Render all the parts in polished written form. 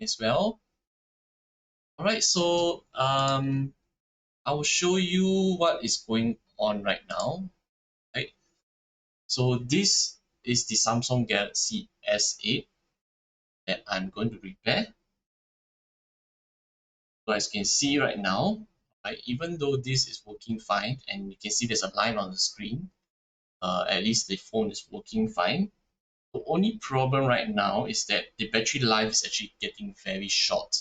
as well. Alright, so I will show you what is going on right now. Right. So this is the Samsung Galaxy S8 that I'm going to repair. So as you can see right now, right, even though this is working fine, and you can see there's a line on the screen, at least the phone is working fine. The only problem right now is that the battery life is actually getting very short.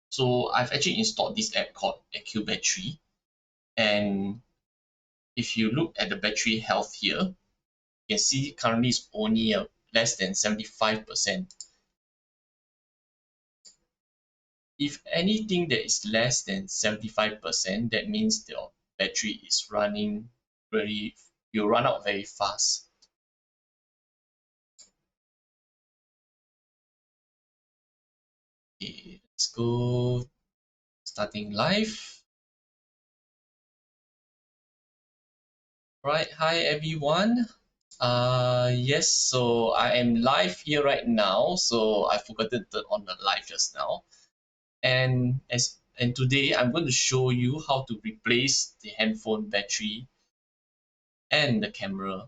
So I've actually installed this app called AccuBattery, and if you look at the battery health here, you can see currently it's only less than 75%. If anything that is less than 75%, that means the battery is running very, you run out very fast. Okay, let's go starting live. Right, hi everyone. Yes, so I am live here right now. So I forgot to turn on the live just now. And today I'm going to show you how to replace the handphone battery and the camera.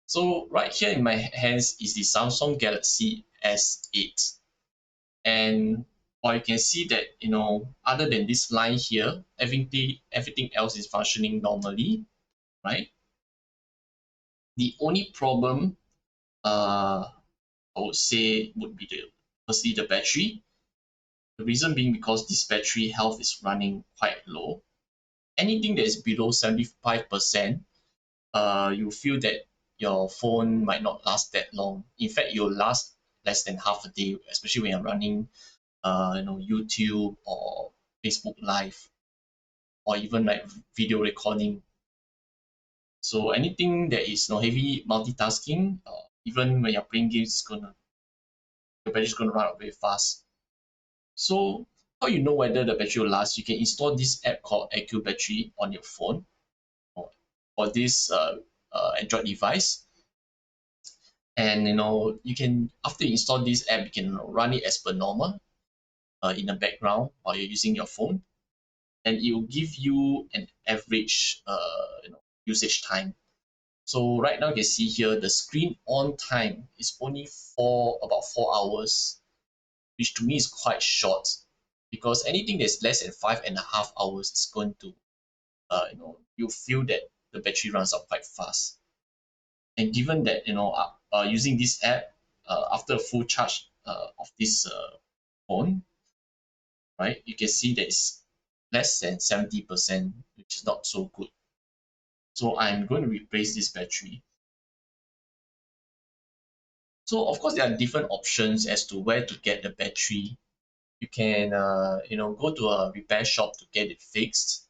So right here in my hands is the Samsung Galaxy S8. And while you can see that, other than this line here, everything else is functioning normally, right? The only problem I would say would be firstly the battery. The reason being because this battery health is running quite low. Anything that is below 75%, you feel that your phone might not last that long. In fact, you'll last less than half a day, especially when you're running YouTube or Facebook Live, or even like video recording. So anything that is heavy multitasking, even when you're playing games, your battery's gonna run out very fast. So how you know whether the battery will last? You can install this app called AccuBattery on your phone or this Android device, and you can, after you install this app, you can run it as per normal in the background while you're using your phone, and it will give you an average usage time. So right now you can see here the screen on time is only about 4 hours, which to me is quite short, because anything that's less than 5.5 hours is going to you feel that the battery runs out quite fast. And given that using this app, after a full charge of this phone, right, you can see that it's less than 70%, which is not so good. So I'm going to replace this battery. So of course there are different options as to where to get the battery. You can go to a repair shop to get it fixed.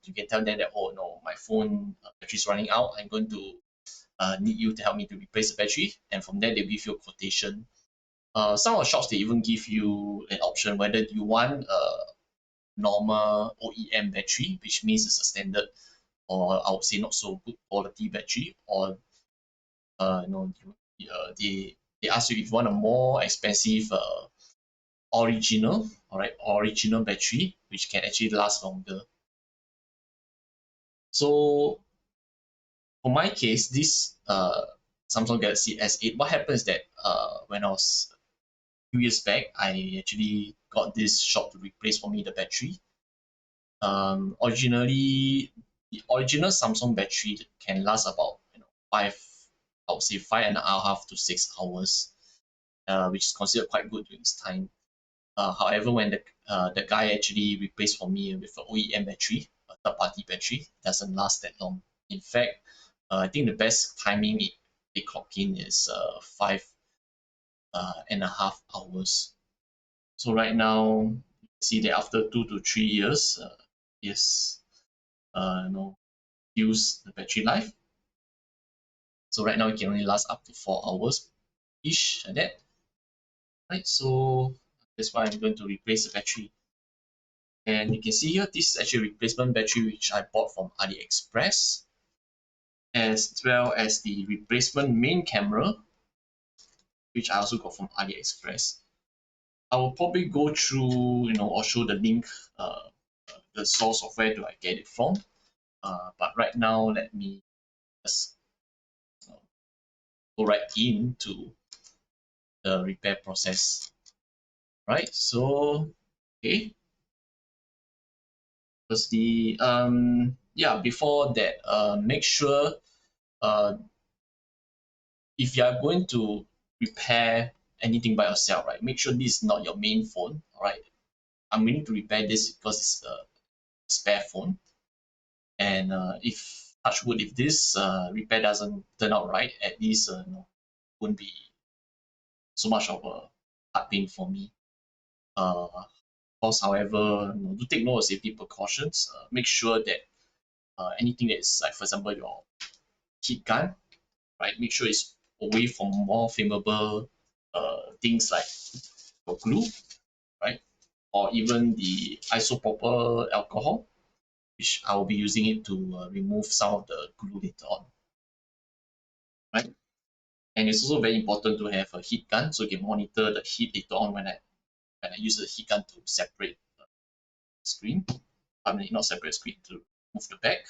You can tell them that, oh no, my phone battery is running out, I'm going to need you to help me to replace the battery, and from there they'll give you a quotation. Some of the shops, they even give you an option whether you want a normal OEM battery, which means it's a standard, or I would say not so good quality battery, or they ask you if you want a more expensive original battery, which can actually last longer. So for my case, this Samsung Galaxy S8, what happens is that when I was a few years back, I actually got this shop to replace for me the battery. Originally, the original Samsung battery can last about five, I would say 5.5 to 6 hours, which is considered quite good during its time. However, when the guy actually replaced for me with an OEM battery, a third-party battery, it doesn't last that long. In fact, I think the best timing they clock in is 5.5 hours. So right now, you see that after 2 to 3 years, yes, use the battery life. So right now it can only last up to 4 hours ish, like that. Right, so that's why I'm going to replace the battery. And you can see here, this is actually a replacement battery which I bought from AliExpress, as well as the replacement main camera, which I also got from AliExpress. I will probably go through, or show the link, the source of where do I get it from. But right now, let me just go right into the repair process. Right. So, okay. Firstly, yeah. Before that, make sure, uh, if you are going to repair anything by yourself, right? Make sure this is not your main phone. All right. I'm willing to repair this because it's a spare phone. And if touch wood, if this repair doesn't turn out right, at least won't be so much of a hard pain for me. Of course, however, do take note of safety precautions. Make sure that anything that is like, for example, your heat gun, right? Make sure it's away from more flammable things like your glue, right? Or even the isopropyl alcohol, which I will be using it to remove some of the glue later on, right? And it's also very important to have a heat gun so you can monitor the heat later on when I use the heat gun to separate the screen. I mean, not separate screen, to move the back,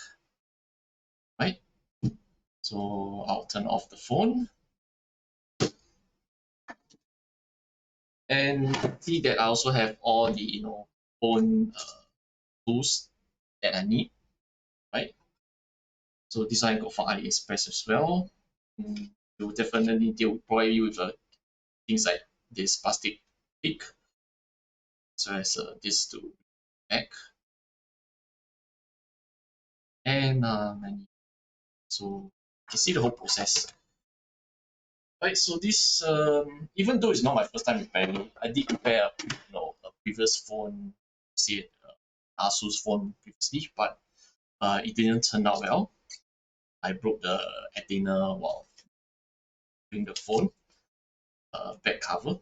right? So I'll turn off the phone and see that I also have all the phone tools that I need, right? So this one I got from AliExpress as well. You definitely they'll provide you with things like this plastic pick, as well as this to back and so you can see the whole process. Right, so this even though it's not my first time repairing, I did repair a previous phone, say it, Asus phone previously, but it didn't turn out well. I broke the antenna while doing the phone back cover.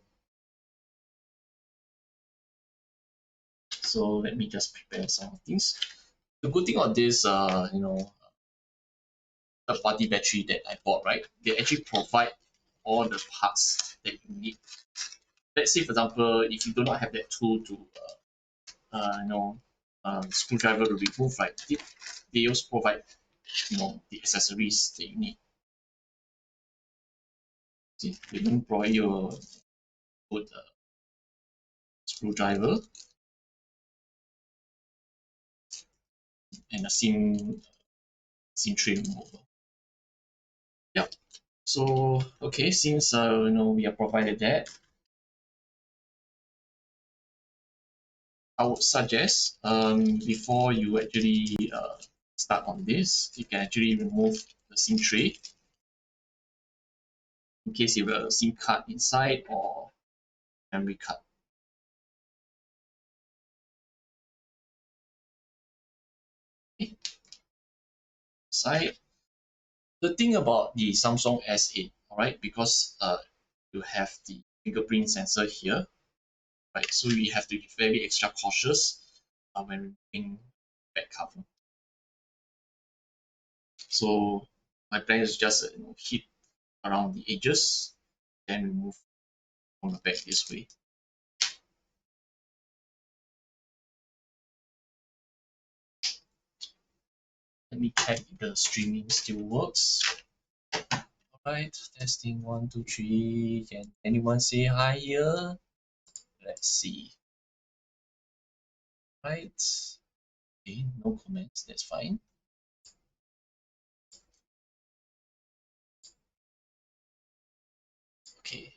So let me just prepare some things. The good thing on this, third party battery that I bought, right? They actually provide all the parts that you need. Let's say, for example, if you do not have that tool to, screwdriver to remove, right? They also provide, the accessories that you need. See, they don't provide you a good screwdriver and a SIM tray remover. Yeah. So okay, since we are provided that, I would suggest before you actually start on this, you can actually remove the SIM tray in case you have a SIM card inside or memory card. Okay. Side. The thing about the Samsung S8, all right, because you have the fingerprint sensor here, right? So you have to be very extra cautious when removing back cover. So my plan is just hit around the edges, then remove from the back this way. Let me check if the streaming still works. Alright, testing 1, 2, 3. Can anyone say hi here? Let's see. Right. Okay, no comments, that's fine. Okay.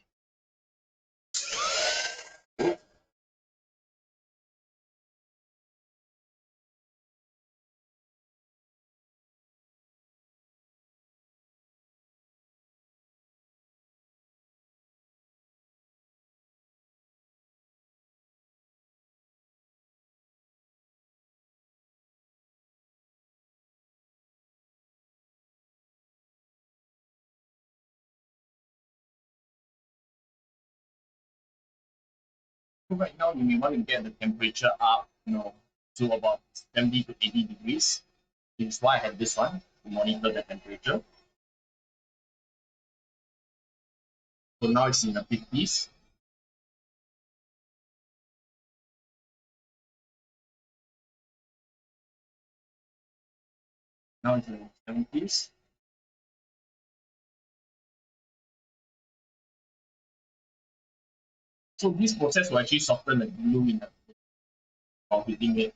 So right now you may want to get the temperature up, to about 70 to 80 degrees. This is why I have this one to monitor the temperature. So now it's in the 50s. now into the 70s. So this process will actually soften the glue in the while heating it.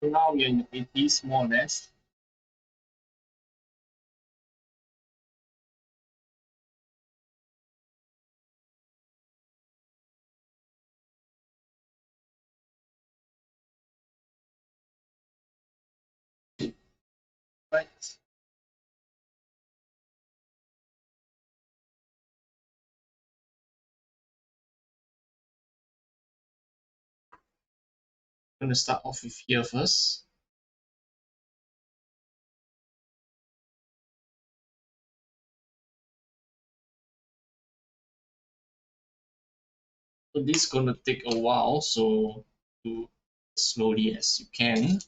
So now we're in the 80s more or less. Right. I'm going to start off with here first. So this is going to take a while, so do as slowly as you can.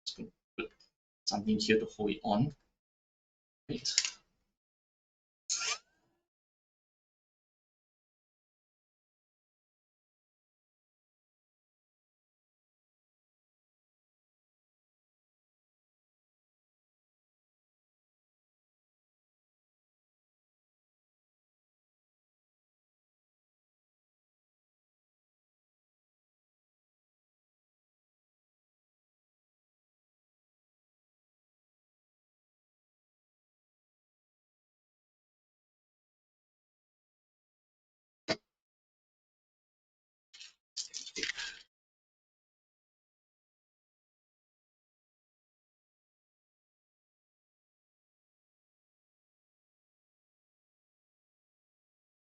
Just going to put something here to hold it on. Right.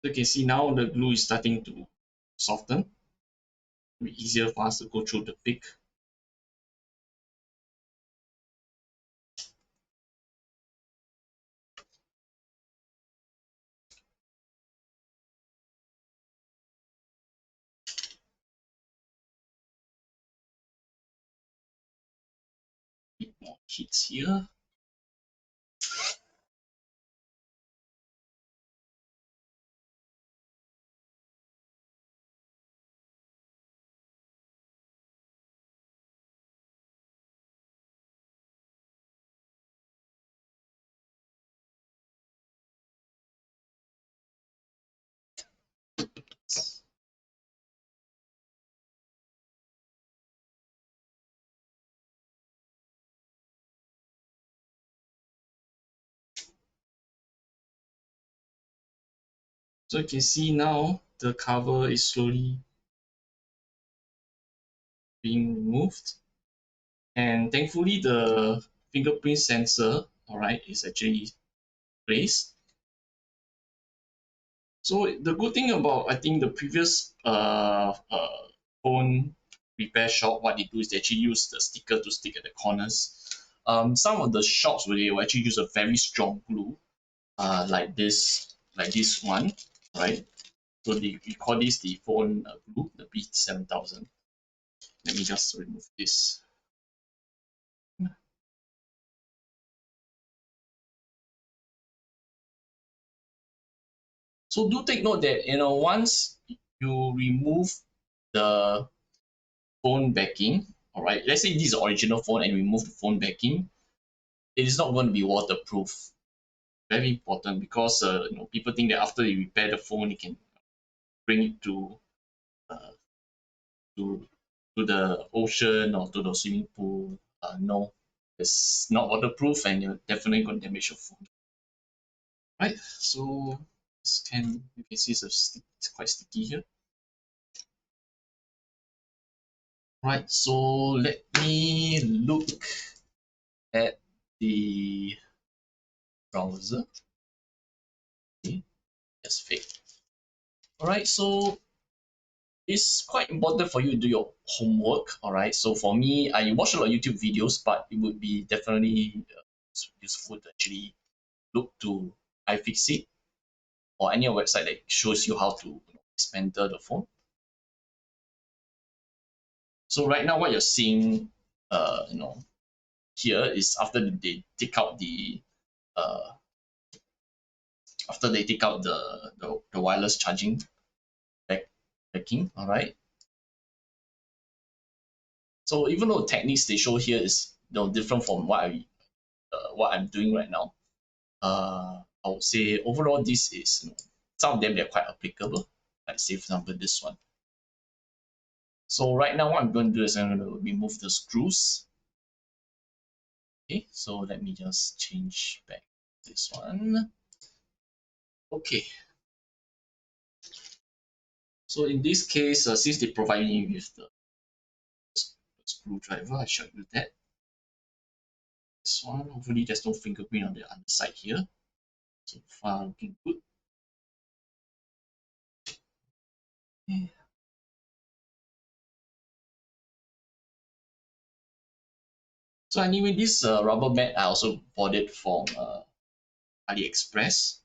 So you can see now the glue is starting to soften. It'll be easier for us to go through the pick. Bit more heats here. So you can see now the cover is slowly being removed. And thankfully the fingerprint sensor, all right, is actually placed. So the good thing about, I think, the previous phone repair shop, what they do is they actually use the sticker to stick at the corners. Some of the shops where they will actually use a very strong glue, like this one, right? So we call this the phone glue, the B7000. Let me just remove this. So do take note that once you remove the phone backing, all right. Let's say this is the original phone and remove the phone backing, it is not going to be waterproof. Very important because people think that after they repair the phone, you can bring it uh, to to the ocean or to the swimming pool. No, it's not waterproof, and you're definitely going to damage your phone. Right. So you can see it's quite sticky here. Right. So let me look at the browser. Okay, just fake. All right, so it's quite important for you to do your homework. All right, so for me, I watch a lot of YouTube videos, but it would be definitely useful to actually look to iFixit or any website that shows you how to dismantle the phone. So right now, what you're seeing, here is after they take out uh, the wireless charging back backing. All right. So even though the techniques they show here is different from what I'm doing right now, I would say overall this is some of them they're quite applicable. Like say for example this one. So right now what I'm going to do is I'm going to remove the screws. Okay, so let me just change back this one. Okay, so in this case, since they provide me with the screwdriver, I shall use that. This one, hopefully there's no fingerprint on the underside here. So far looking good. Okay. So anyway, this rubber mat I also bought it from AliExpress.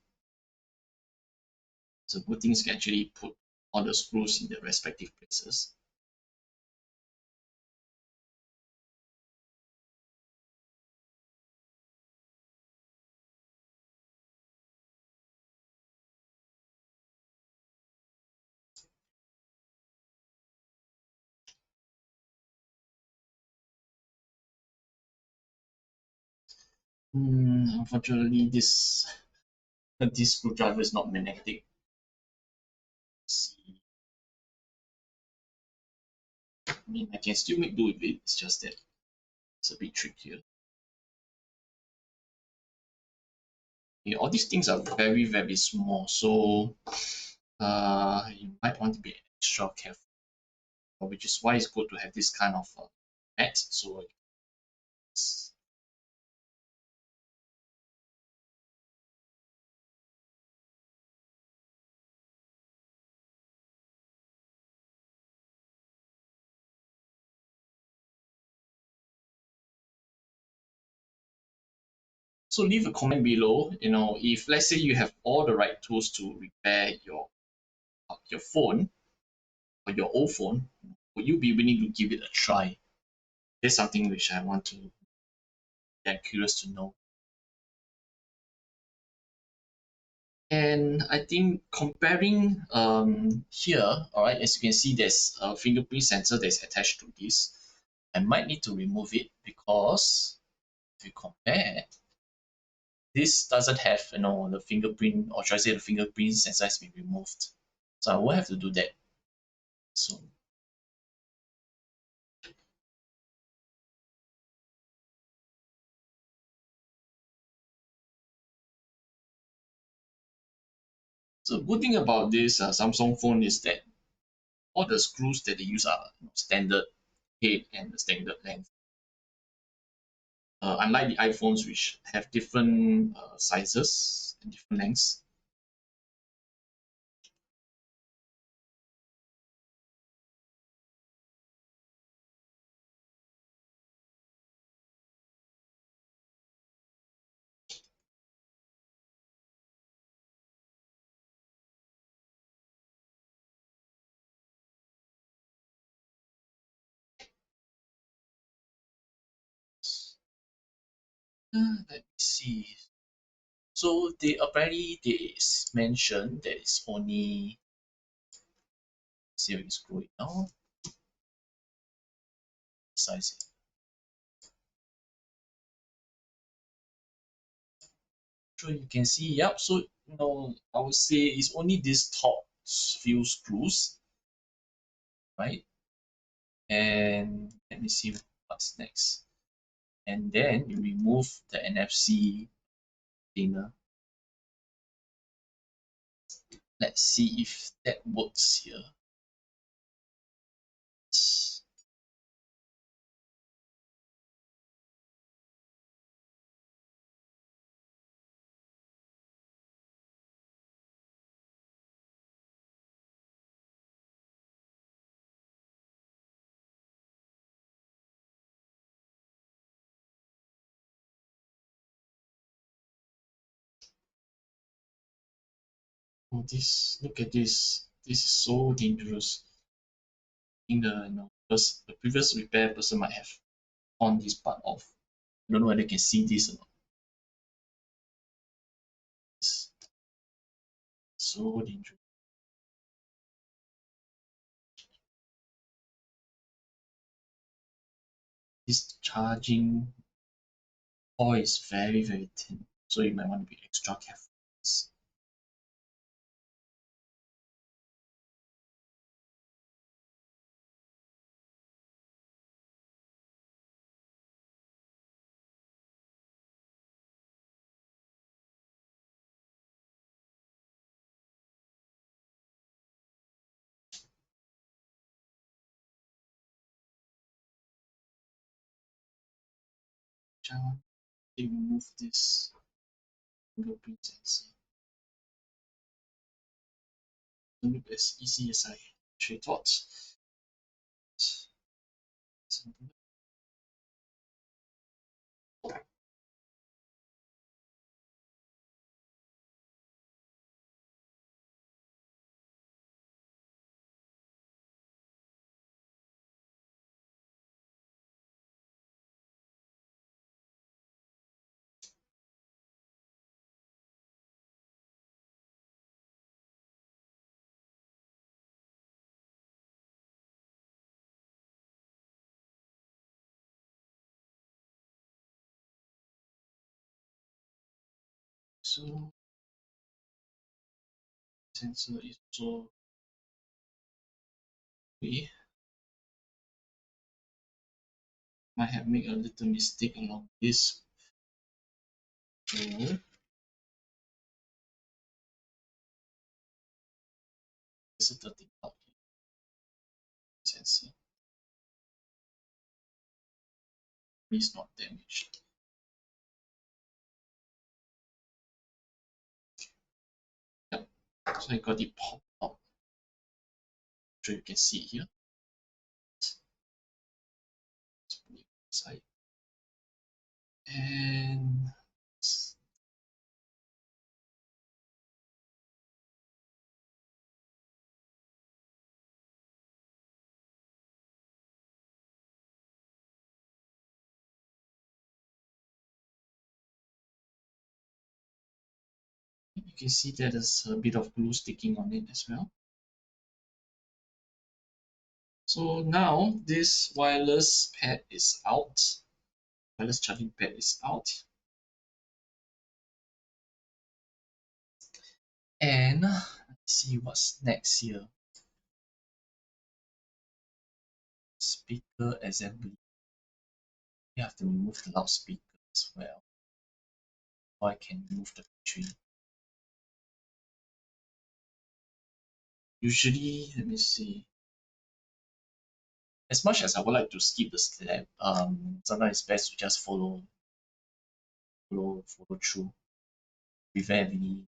So good things can actually put all the screws in their respective places. Unfortunately, this screwdriver is not magnetic. See, I mean, I can still make do with it. It's just that it's a bit trickier. Okay, all these things are very, very small, so you might want to be extra careful, which is why it's good to have this kind of mat. So leave a comment below. If let's say you have all the right tools to repair your phone or your old phone, would you be willing to give it a try? That's something which I'm curious to know. And I think comparing here, all right, as you can see, there's a fingerprint sensor that's attached to this. I might need to remove it because if you compare, this doesn't have the fingerprint, or should I say the fingerprint sensor has been removed. So I will have to do that soon. So good thing about this Samsung phone is that all the screws that they use are standard head and the standard length. Unlike the iPhones, which have different sizes and different lengths. Let me see. So they mentioned that it's only, see if we scroll it down, size it. So you can see, yep. So I would say it's only this top few screws, right? And let me see what's next. And then you remove the NFC container. Let's see if that works here. Oh, this, look at this. This is so dangerous. In the, because the previous repair person might have torn this part off. I don't know whether you can see this or not. It's so dangerous. This charging coil is very, very thin, so you might want to be extra careful. Shall we remove this fingerprint sensor? Don't look as easy as I actually thought. So sensor is also we might have made a little mistake along this. So this is the thing out here. Sensor is not damaged. Yep. So I got it popped out. So you can see here. Let's put it aside. And you can see that there's a bit of glue sticking on it as well. So now this wireless pad is out. Wireless charging pad is out. And let's see what's next here. Speaker assembly. You have to remove the loudspeaker as well. Or I can remove the battery. Usually, let me see. As much as I would like to skip the step, sometimes it's best to just follow through, prevent any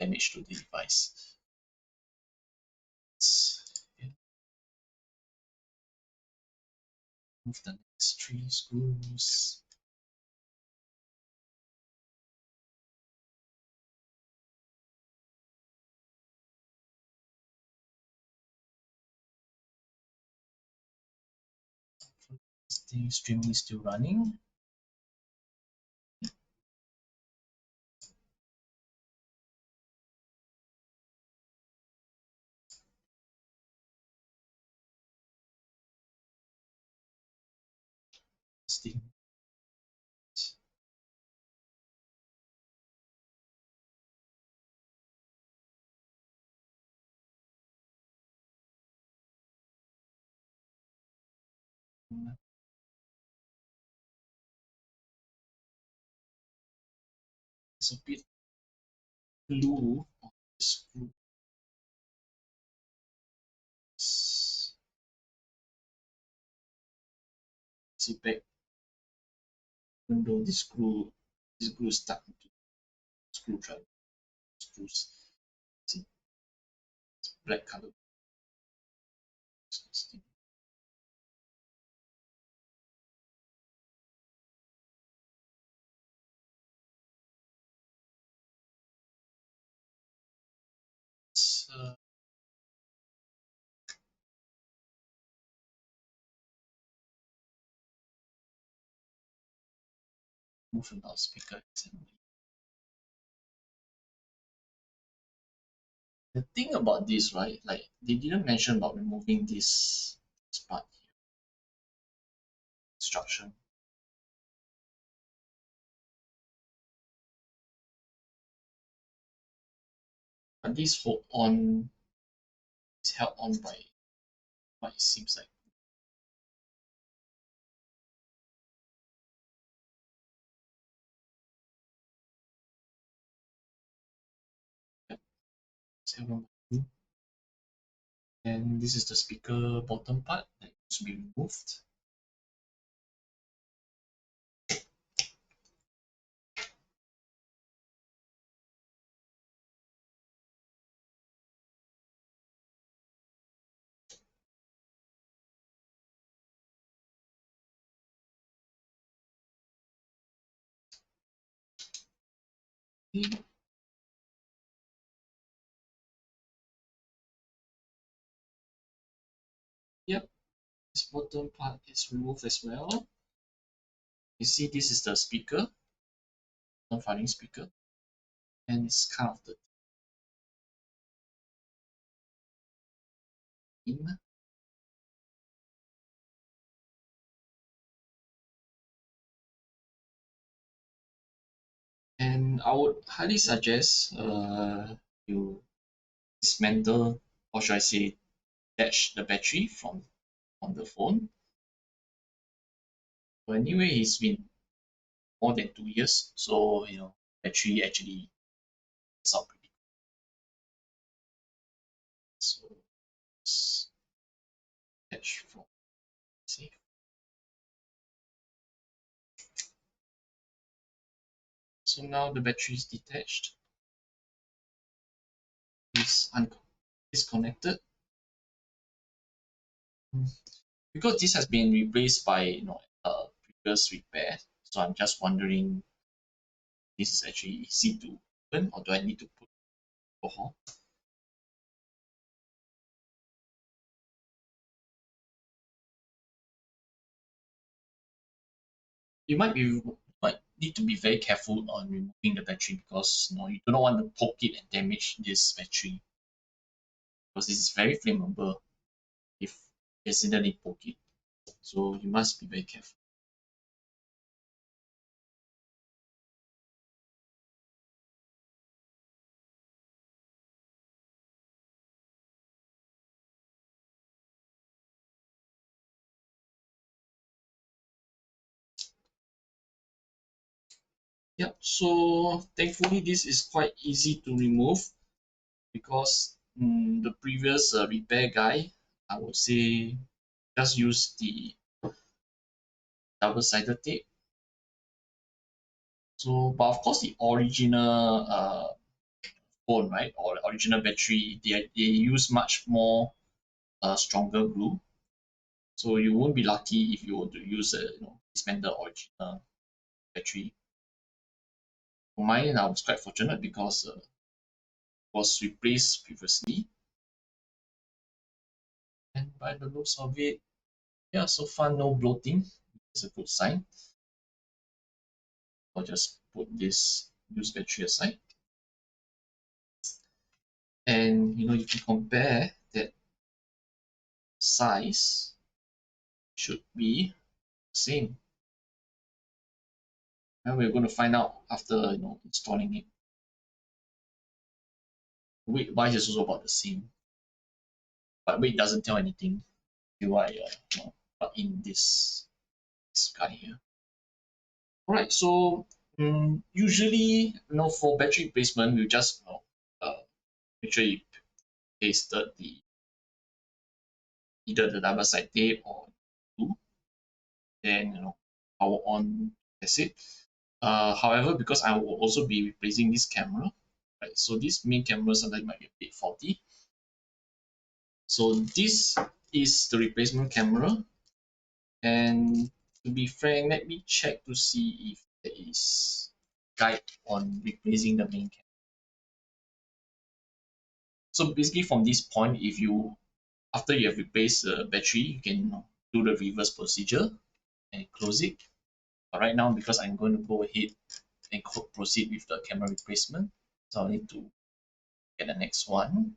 damage to the device. Yeah. Move the next 3 screws. This thing streaming is still running. Thing. It's a bit glue on the screw. See back, even though this glue is stuck into the screwdriver screws. See, it's black color. Move the loudspeaker assembly. The thing about this, right? Like they didn't mention about removing this part here, instruction. But this hold on is held on by what it seems like. Yep, it's held on by glue. And this is the speaker bottom part that needs to be removed. Okay. Yep, this bottom part is removed as well. You see, this is the speaker, non-firing speaker, and it's kind of the theme. And I would highly suggest you dismantle, or should I say, detach the battery from on the phone. But anyway, it's been more than 2 years, so battery actually is out pretty good. So it's detached from safe. So now the battery is detached. It's disconnected. Because this has been replaced by previous repair, so I'm just wondering this is actually easy to open or do I need to put alcohol? You might need to be very careful on removing the battery because you do not want to poke it and damage this battery because this is very flammable if you accidentally poke it. So you must be very careful. Yep, so thankfully this is quite easy to remove because the previous repair guy, I would say, just use the double-sided tape. So, but of course, the original phone, right, or the original battery, they use much more stronger glue. So you won't be lucky if you were to use a dismantle original battery. For mine, I was quite fortunate because it was replaced previously, and by the looks of it, yeah, so far no bloating. It's a good sign. I'll just put this used battery aside. And you can compare that size should be the same. And we're going to find out after installing it. Weight wise is also about the same, but weight doesn't tell anything till I plug in this guy here. All right, so usually for battery replacement, we just make sure you pasted either the double side tape or glue, then power on. That's it. However, because I will also be replacing this camera, right? So this main camera sometimes might be a bit faulty. So this is the replacement camera, and to be frank, let me check to see if there is guide on replacing the main camera. So basically, from this point, if you after you have replaced the battery, you can do the reverse procedure and close it. But right now, because I'm going to go ahead and proceed with the camera replacement, so I'll need to get the next one.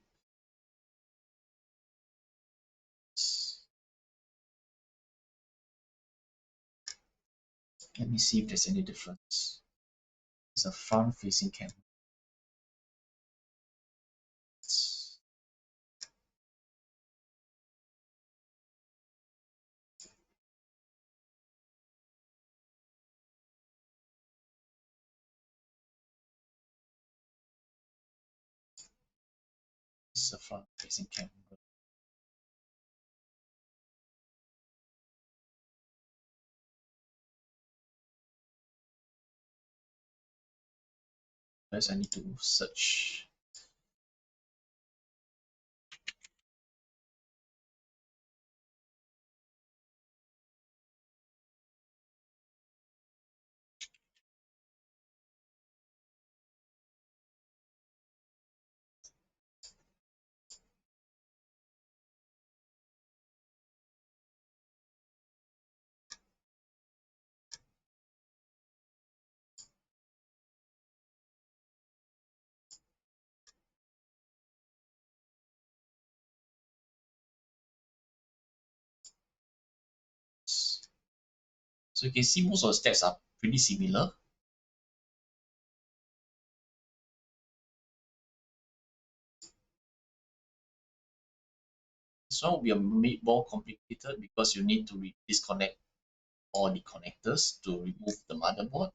Let me see if there's any difference. It's a front-facing camera. It's a front-facing camera. First, I need to search. So you can see most of the steps are pretty similar. This one will be a bit more complicated because you need to disconnect all the connectors to remove the motherboard.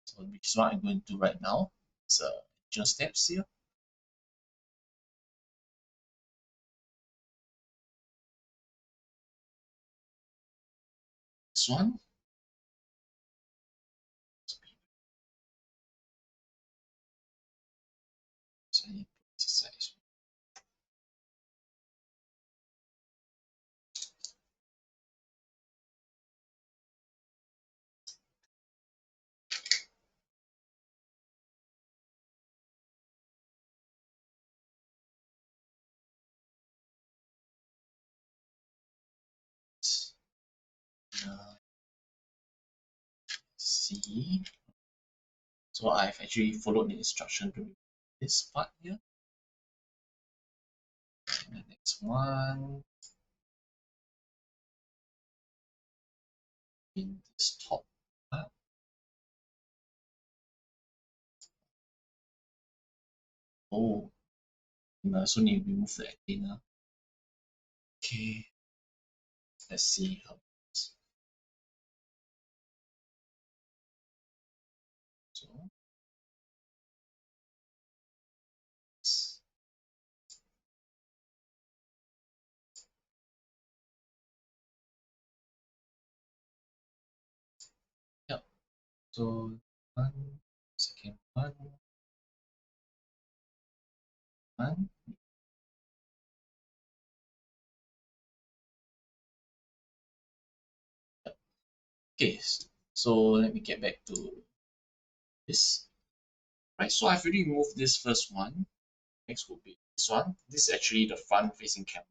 So which is what I'm going to do right now. It's additional steps here. This one. So I need to put this aside. See. So I've actually followed the instruction to this part here. And the next one in this top part. Oh, and I also need to remove the antenna. Okay, let's see how it is. So yeah, so one, second one, one. Yep. Okay, so let me get back to this. Right, so I've already removed this first one. Next will be this one. This is actually the front facing camera.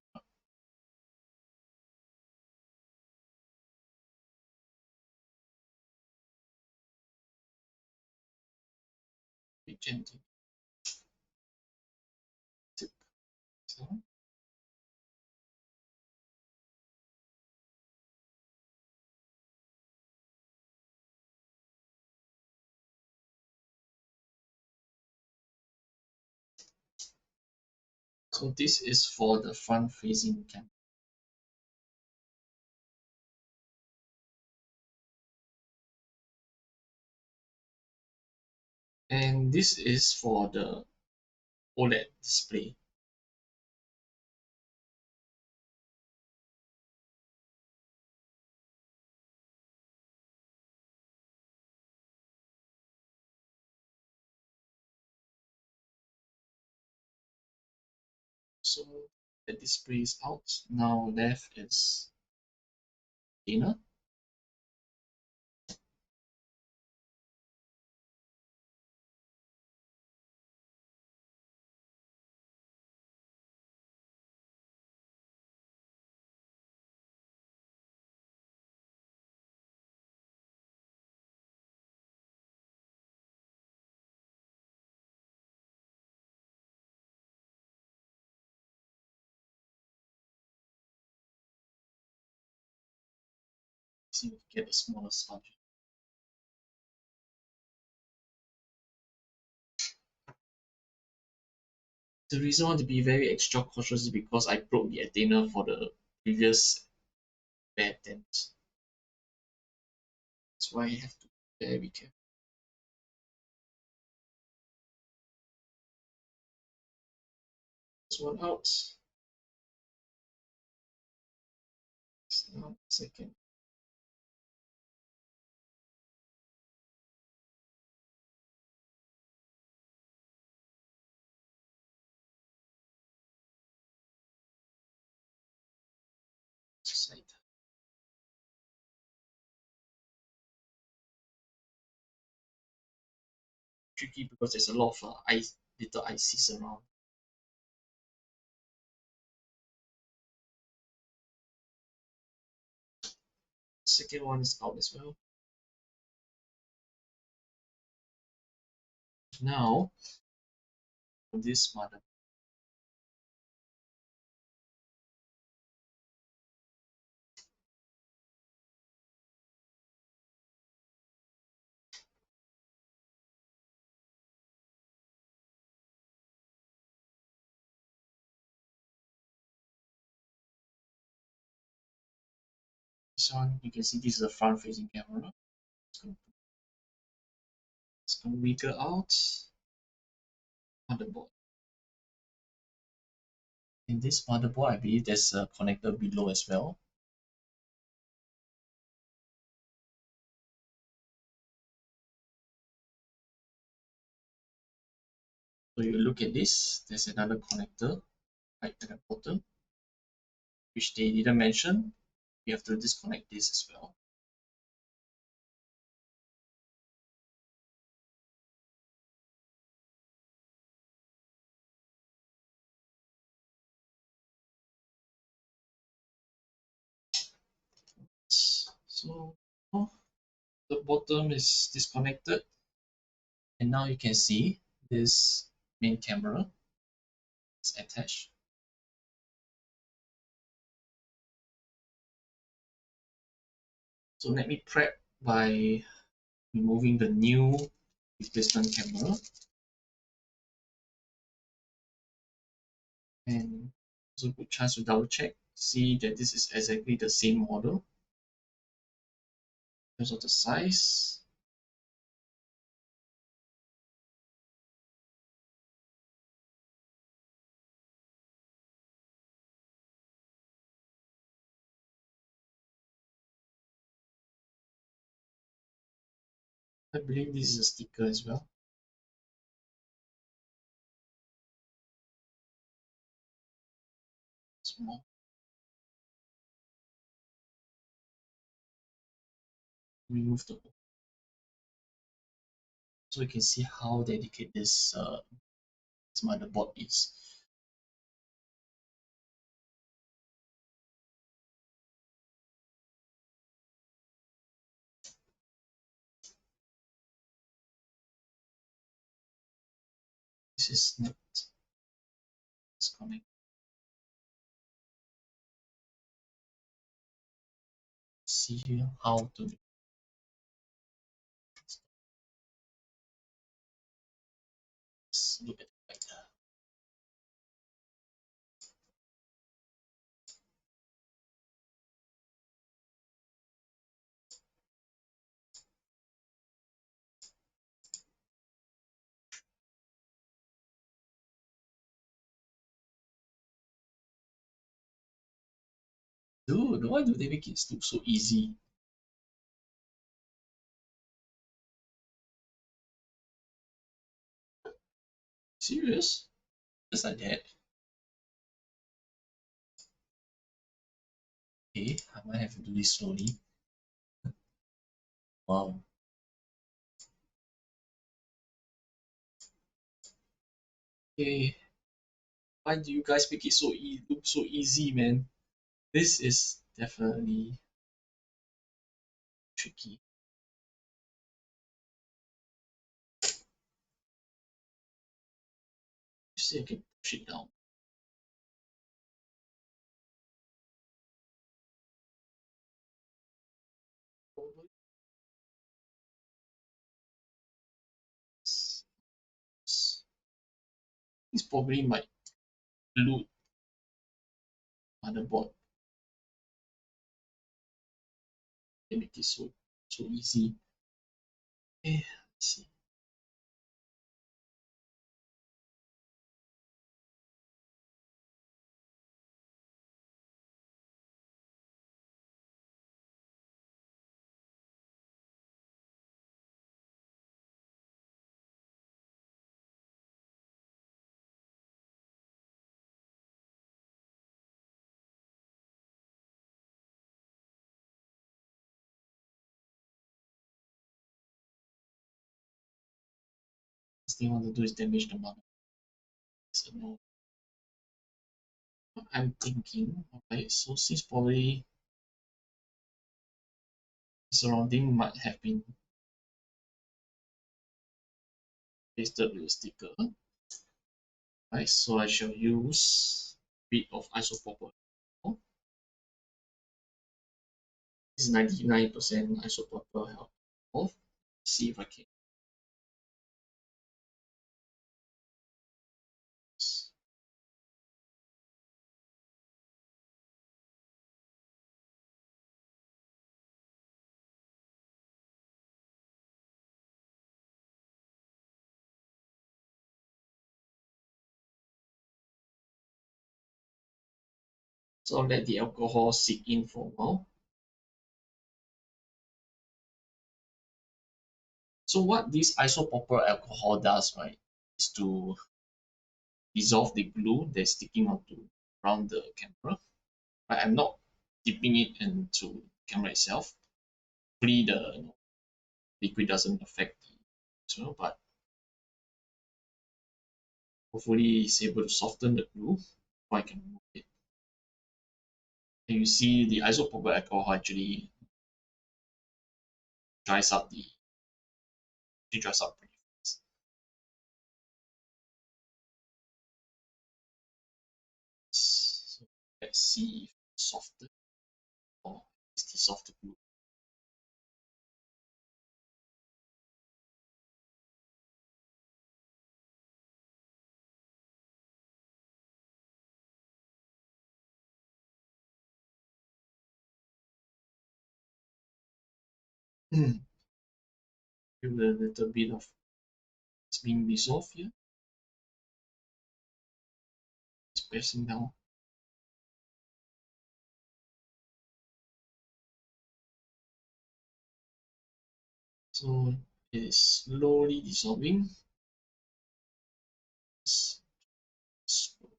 Be gentle. Tip. So this is for the front facing camera. And this is for the OLED display. So the display is out. Now left is inner. See if we can get a smaller sponge. The reason I want to be very extra cautious is because I broke the antenna for the previous bad tent. That's why I have to be very careful. This one out. Now, second. Side. Tricky because there's a lot of little ICs around. Second one is out as well. Now, this mother. This one, you can see this is a front-facing camera. It's going to wiggle out motherboard. In this motherboard, I believe there's a connector below as well. So you look at this, there's another connector right at the bottom, which they didn't mention. You have to disconnect this as well. So the bottom is disconnected, and now you can see this main camera is attached. So let me prep by removing the new replacement camera, and also a good chance to double check, see that this is exactly the same model in terms of the size. I believe this is a sticker as well. Small. Remove the hole. So you can see how delicate this motherboard is. This is not disconnect. See here how to let's look at it right now. Dude, why do they make it look so easy? Serious? Just like that? Okay, I might have to do this slowly. Wow. Okay, why do you guys make it so look so easy, man? This is definitely tricky. You see, I can push it down. probably it's probably my blue motherboard. They make it so easy. Okay, let's see. Last thing I want to do is damage the motherboard. So no, I'm thinking, okay, so since probably surrounding might have been pasted with a sticker, right? So I shall use a bit of isopropyl. This is 99% isopropyl alcohol. See if I can. So let the alcohol sink in for a while. So what this isopropyl alcohol does, right, is to dissolve the glue that's sticking onto around the camera. Right, I'm not dipping it into the camera itself. Hopefully the liquid doesn't affect the material, but hopefully it's able to soften the glue before I can remove it. And you see the isopropyl alcohol actually dries up it dries up pretty fast. So let's see if it's softer or is the softer glue. Give it a little bit of it's being dissolved here. It's pressing down. So it is slowly dissolving. It's slow.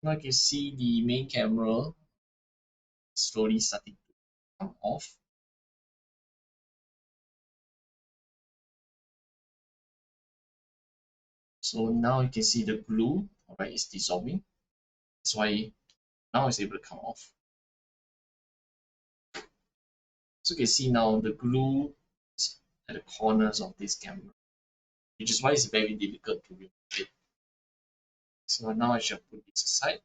Now you can see the main camera slowly starting to come off. So now you can see the glue, alright, is dissolving. That's why now it's able to come off. So you can see now the glue is at the corners of this camera, which is why it's very difficult to remove it. So now I shall put this aside.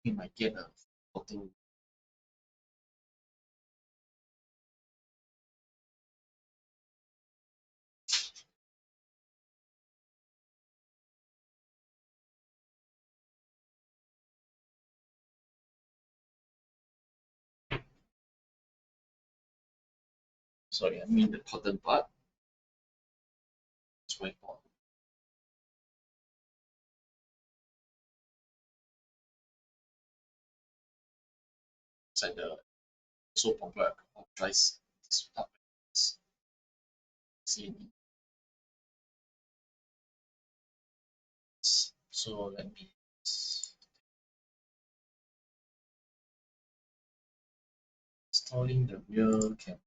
We might get a photo. Sorry, I mean the cotton part. It's going on. It's like the so popular price. See, so let me installing the rear camera.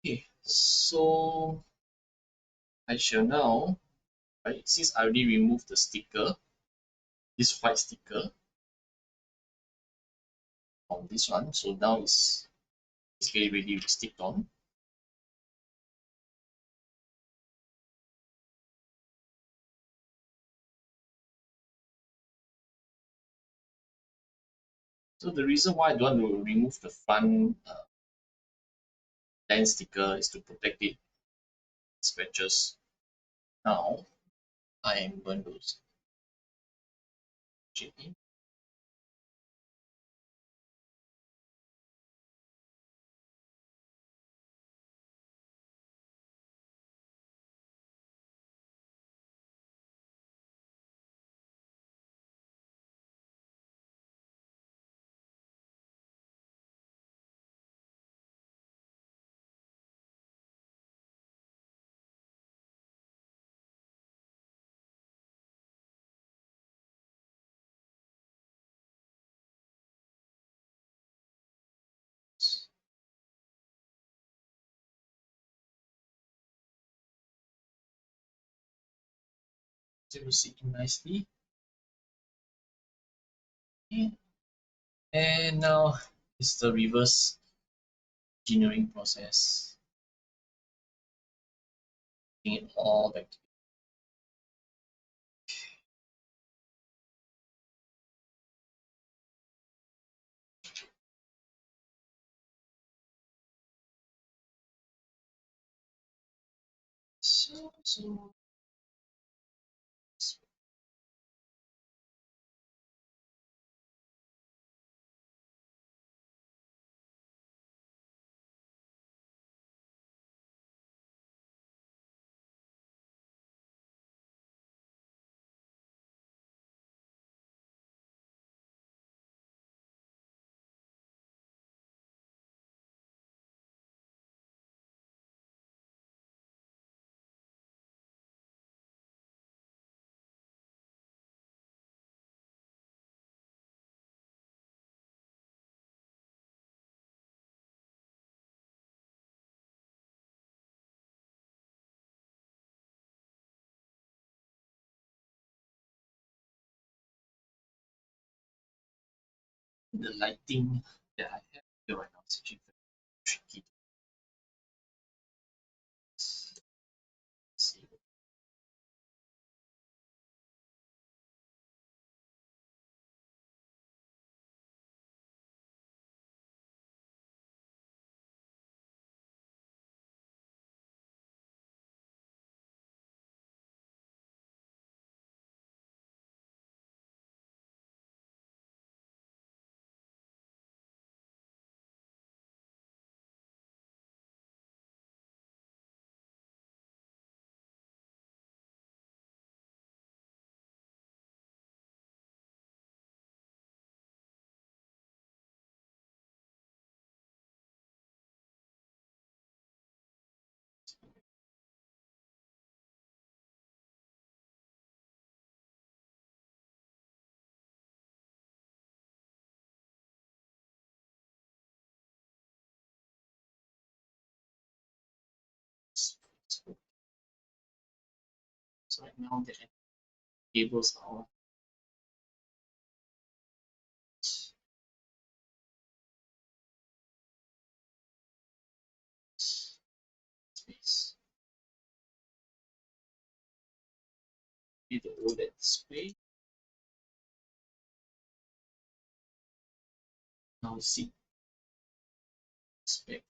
Okay, so I shall now, right, since I already removed the sticker, this white sticker on this one, so now it's getting ready to stick on. So the reason why I don't want to remove the front lens sticker is to protect it scratches. Now I am going to check in. It will sit in nicely. Okay. And now it's the reverse engineering process. Bring it all back. So the lighting that I have here right now is actually very tricky to see. So right now the cables are all space. Be the OLED display. Now see Expect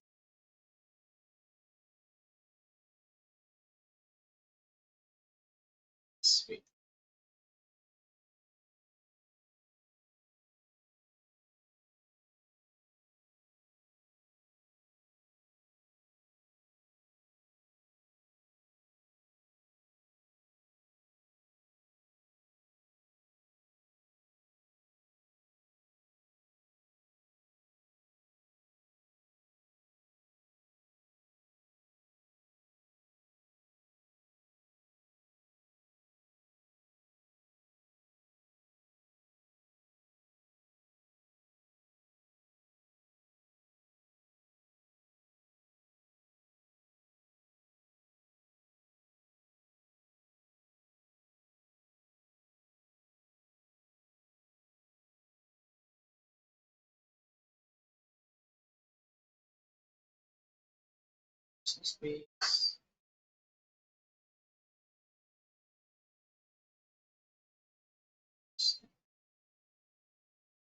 space. Space.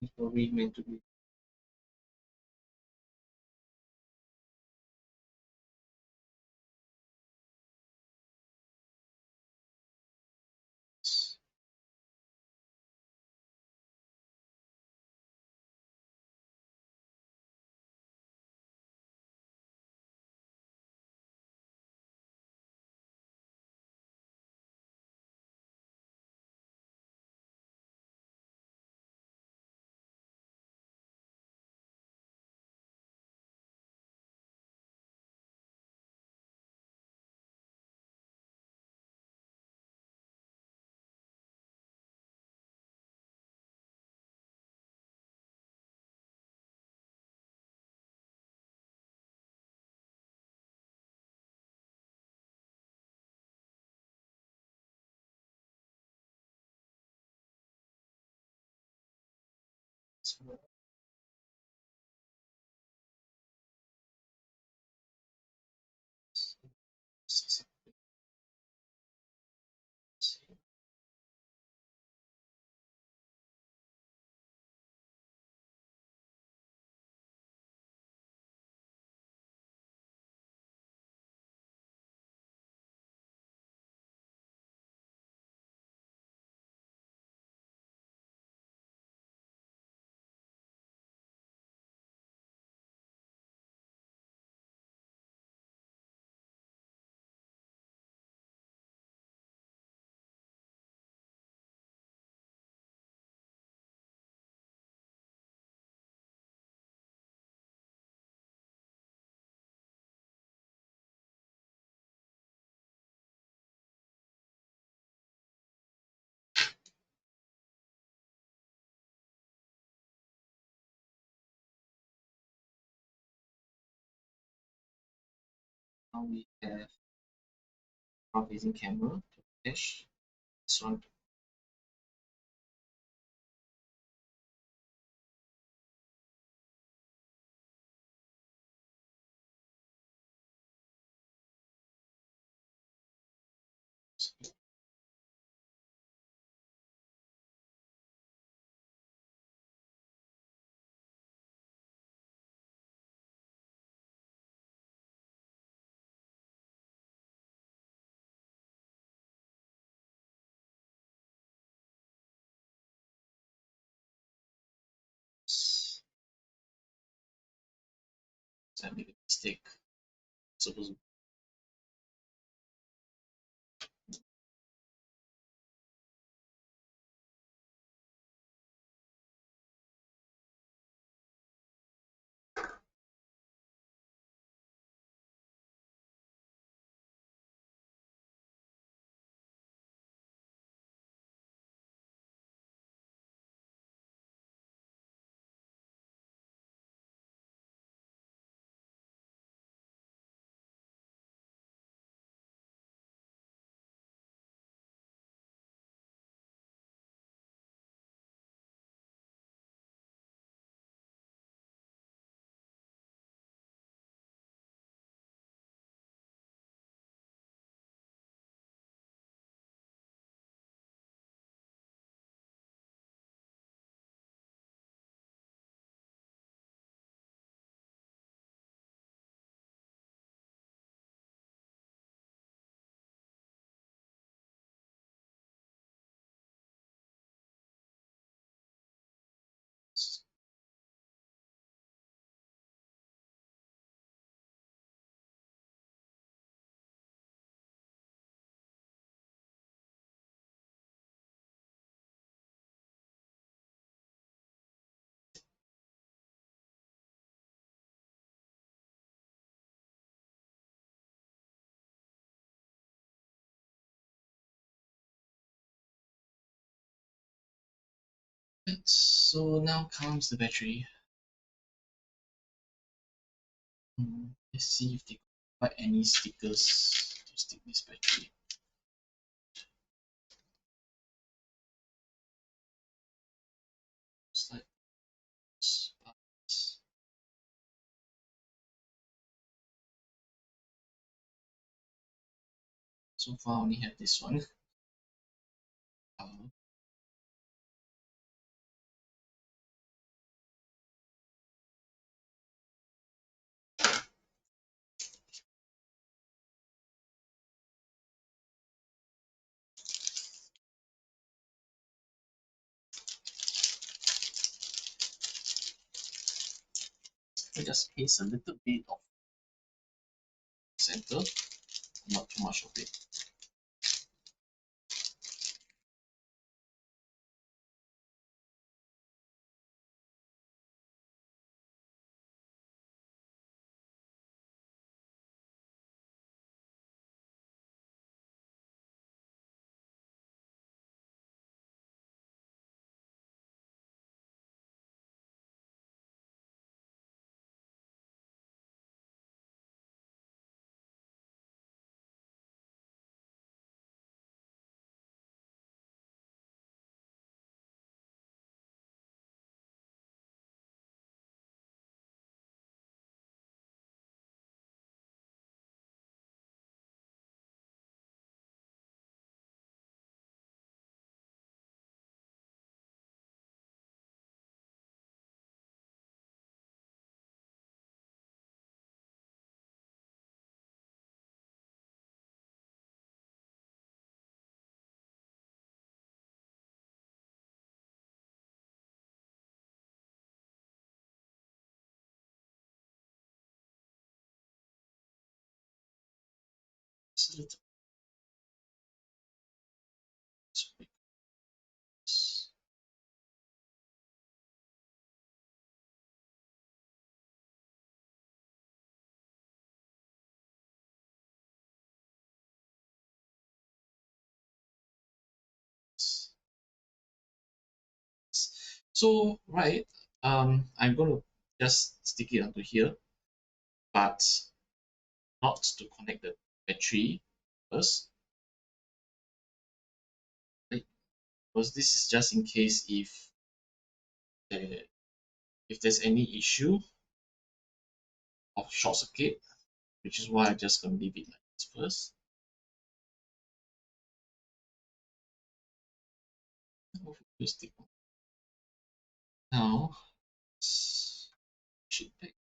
It's probably meant to be. Now we have front facing camera to flash. This one. So I made a mistake. Suppose So now comes the battery. Let's see if they provide any stickers to stick this battery. It's like so far I only have this one. I just paste a little bit of center, not too much of it. Just a little bit. So right, I'm going to just stick it onto here, but not to connect the battery first, right? Because this is just in case uh, if there's any issue of short circuit, which is why I'm just going to leave it like this first. Hopefully stick on. Now, should back.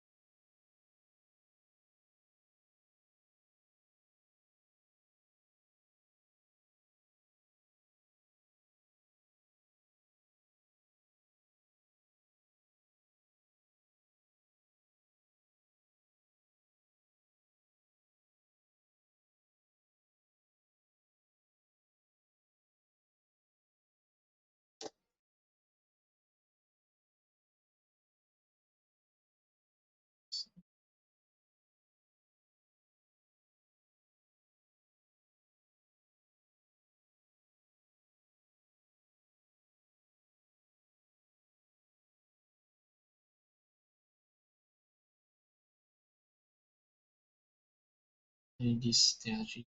And this Detach.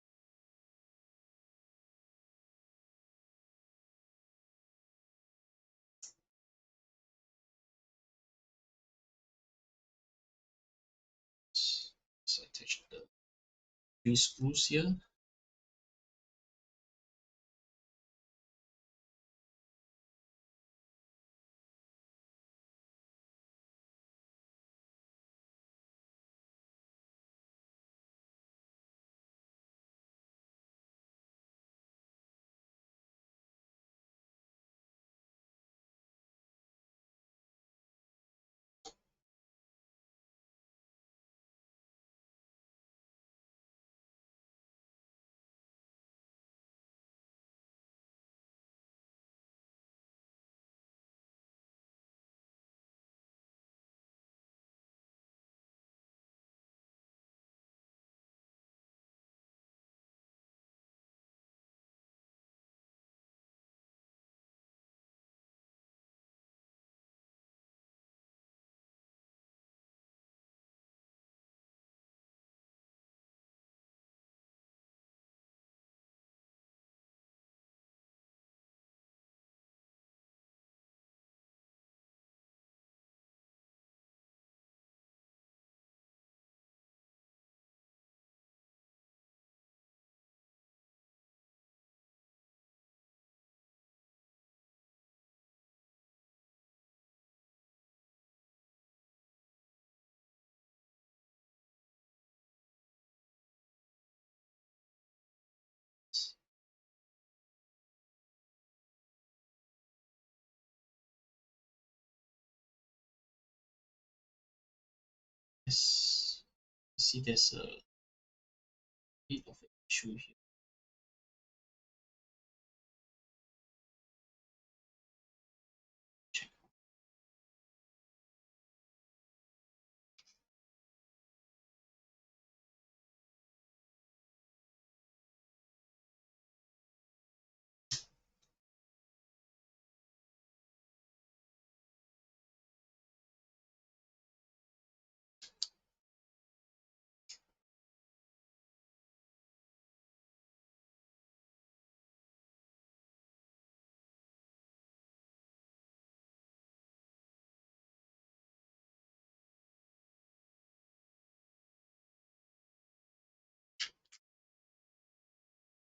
So attach the three screws here. Yes, see there's a bit of an issue here. Check.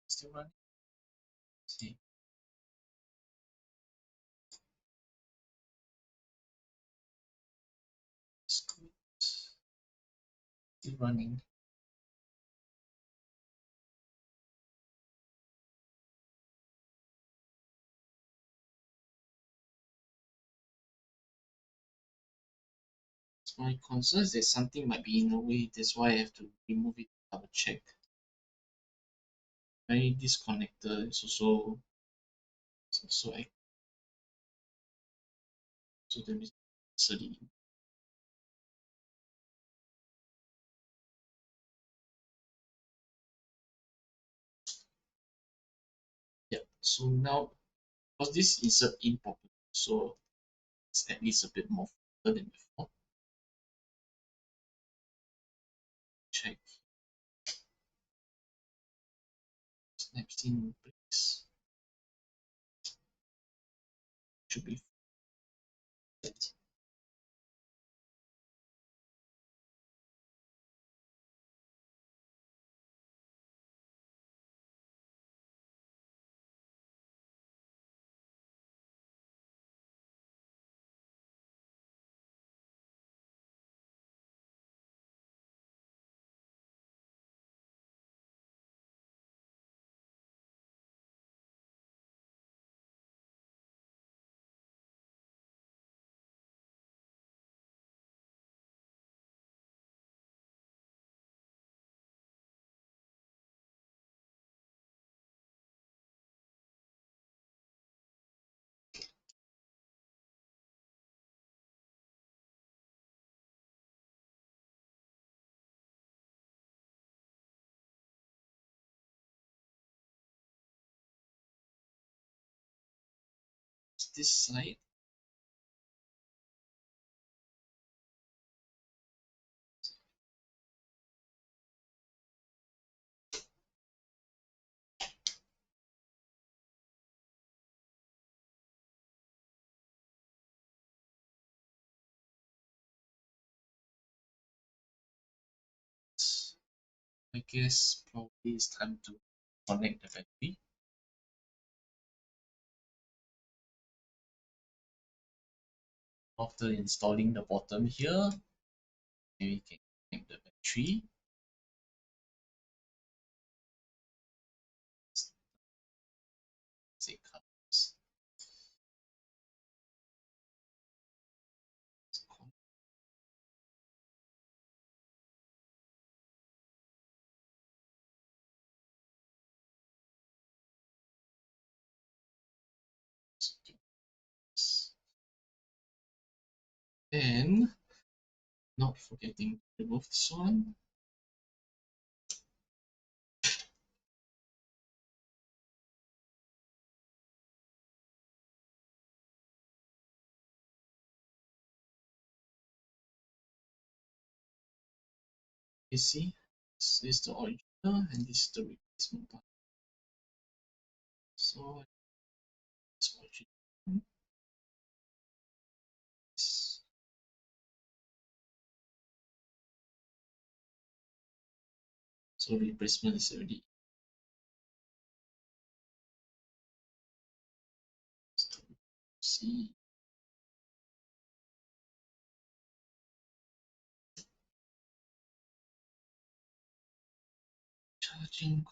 Still running. See. Still running. My concern is that something might be in the way. That's why I have to remove it. Double check. This connector is also active. So that means insert it in. Yeah. So now, because this insert in properly, so it's at least a bit more further than before. Check. Snaps in place. Should be fit. This side. I guess probably it's time to connect the battery. After installing the bottom here, we can connect the battery. Say colors. And not forgetting to remove this one. You see, this is the original and this is the replacement part. So it's original. So replacement is already see charging.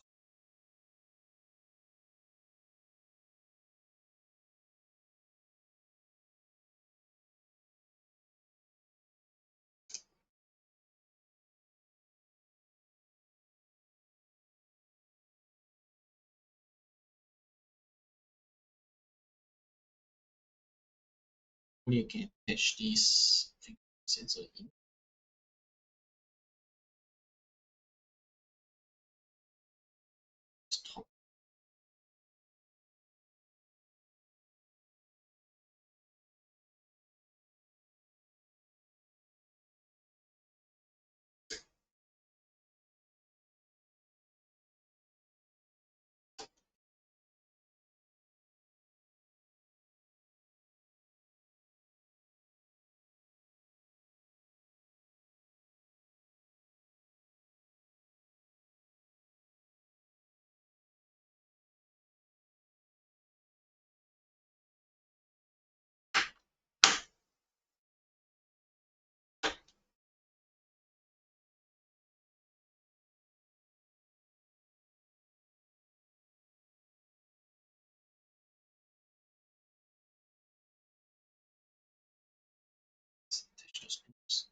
Hopefully I can attach this sensor in. Stop. Attach those loops.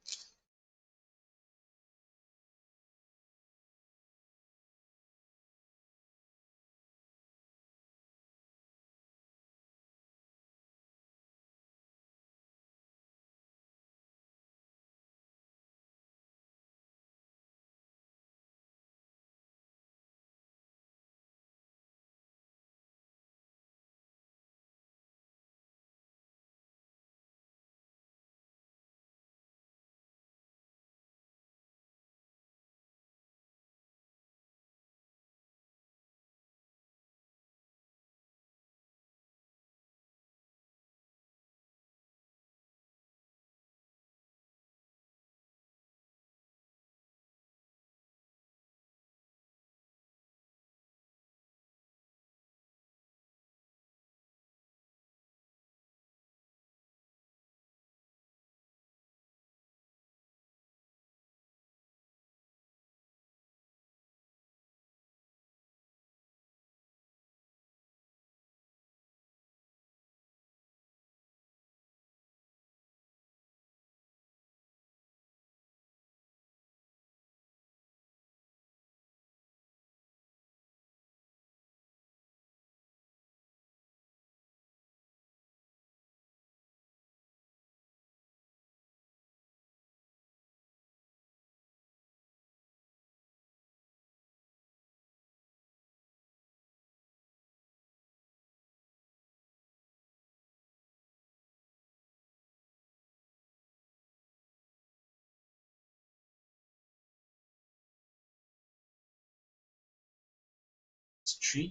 It's 3.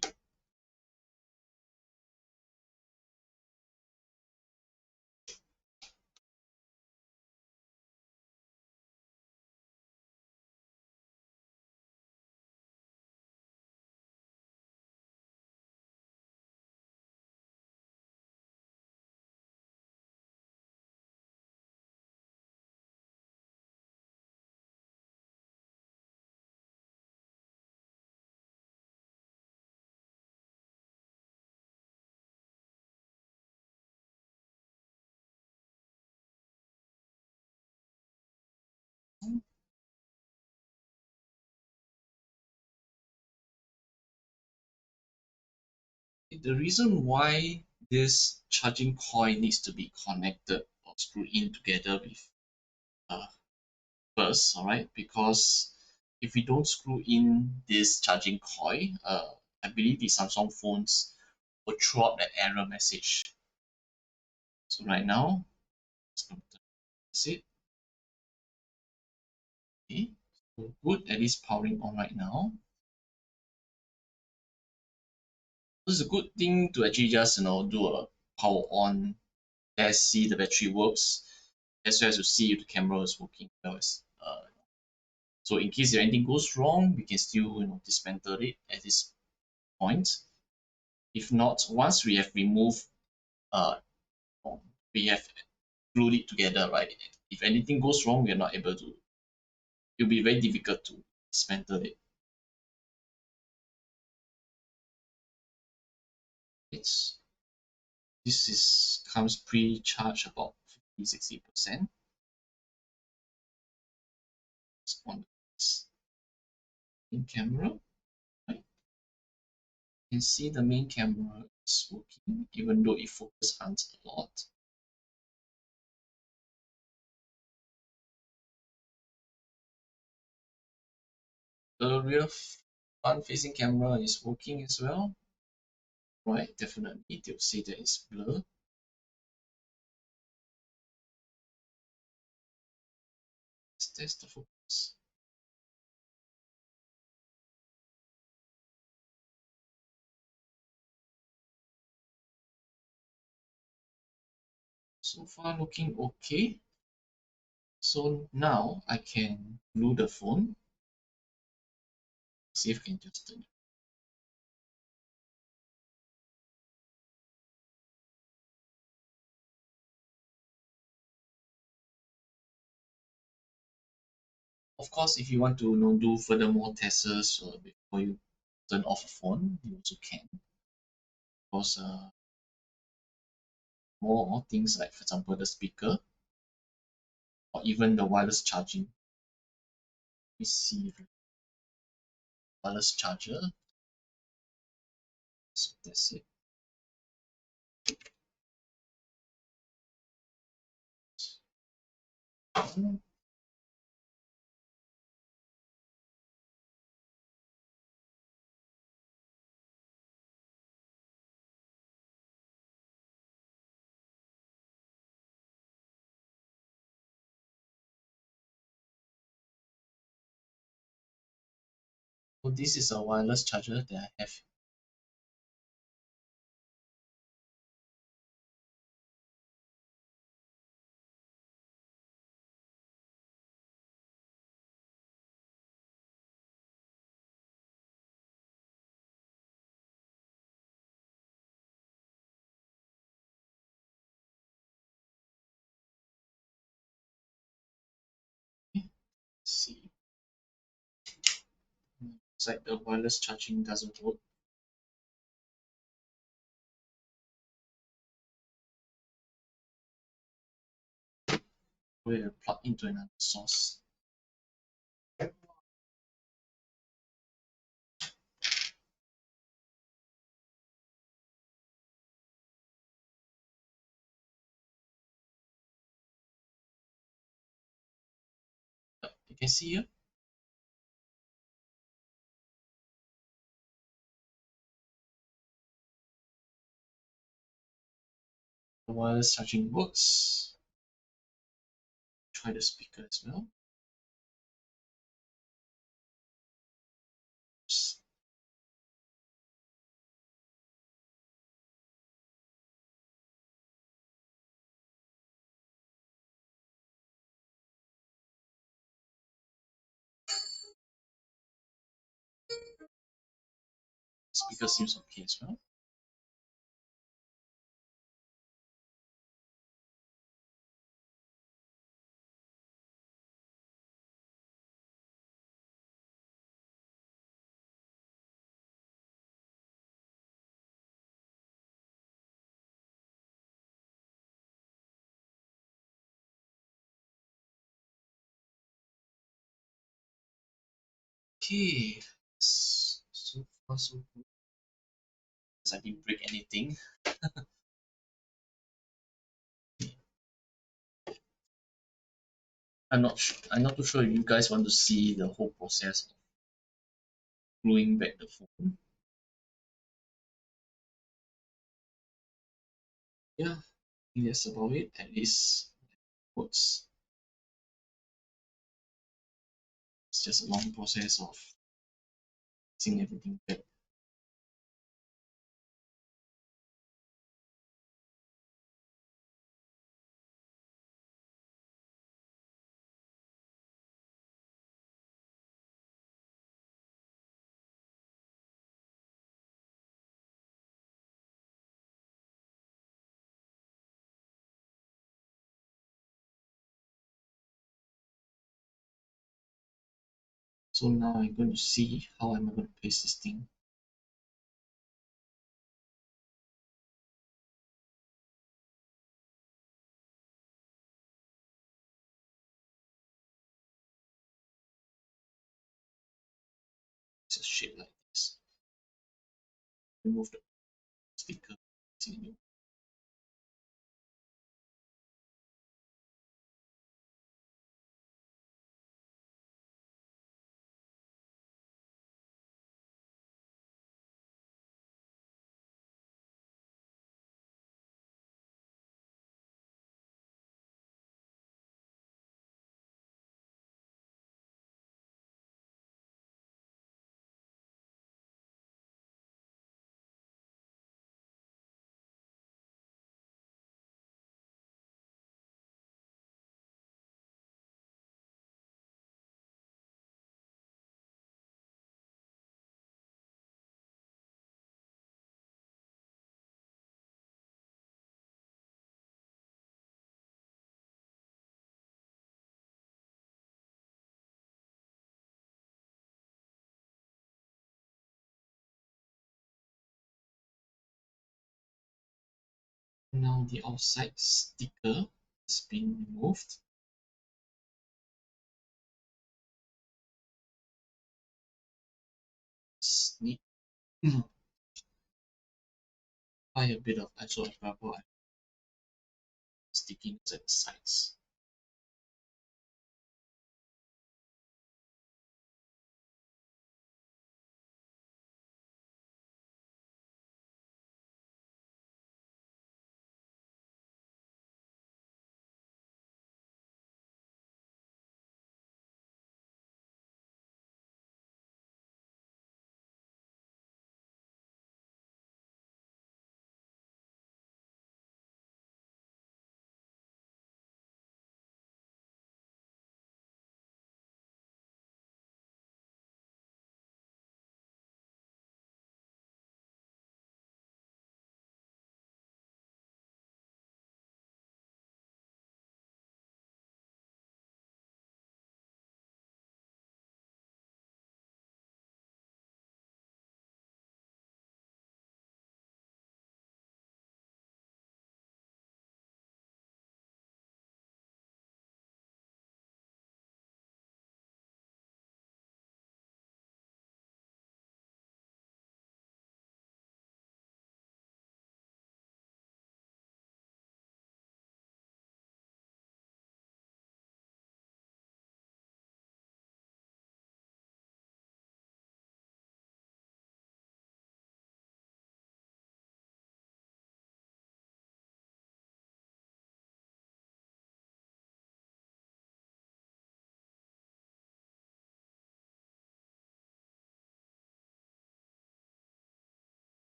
The reason why this charging coil needs to be connected or screwed in together with uh, first, all right, because if we don't screw in this charging coil, I believe the Samsung phones will throw out the error message. So right now, that's it. Okay, so good, at least powering on right now. This is a good thing to actually just do a power on test, see the battery works, as well as to see if the camera is working well as so in case if anything goes wrong, we can still dismantle it at this point. If not, once we have removed uh we have glued it together, right? If anything goes wrong, we are not able to, it'll be very difficult to dismantle it. It's this is comes pre-charged about 50-60% on this main camera. Right? You can see the main camera is working, even though it focuses a lot. The rear front facing camera is working as well. Right, definitely they'll say that it's blur. Let's test the focus. So far looking okay. So now I can glue the phone. See if I can just turn it. Of course, if you want to do furthermore tests before you turn off a phone, you also can. Because more things like, for example, the speaker or even the wireless charging. Let me see wireless charger. So that's it. So this is a wireless charger that I have. Let's see. It's like the wireless charging doesn't work. We'll plug into another source. You can see here. The wireless charging works. Try the speaker as well. Speaker seems okay as well. Okay, so far so good. Because I didn't break anything. I'm not too sure if you guys want to see the whole process of gluing back the phone. Yeah, I think that's about it. At least it works. It's just a long process of fixing everything back. So now I'm going to see how I'm going to paste this thing. It's a shape like this. Remove the sticker. Now the outside sticker has been removed. Just need apply a bit of isopropyl stickiness at the sides.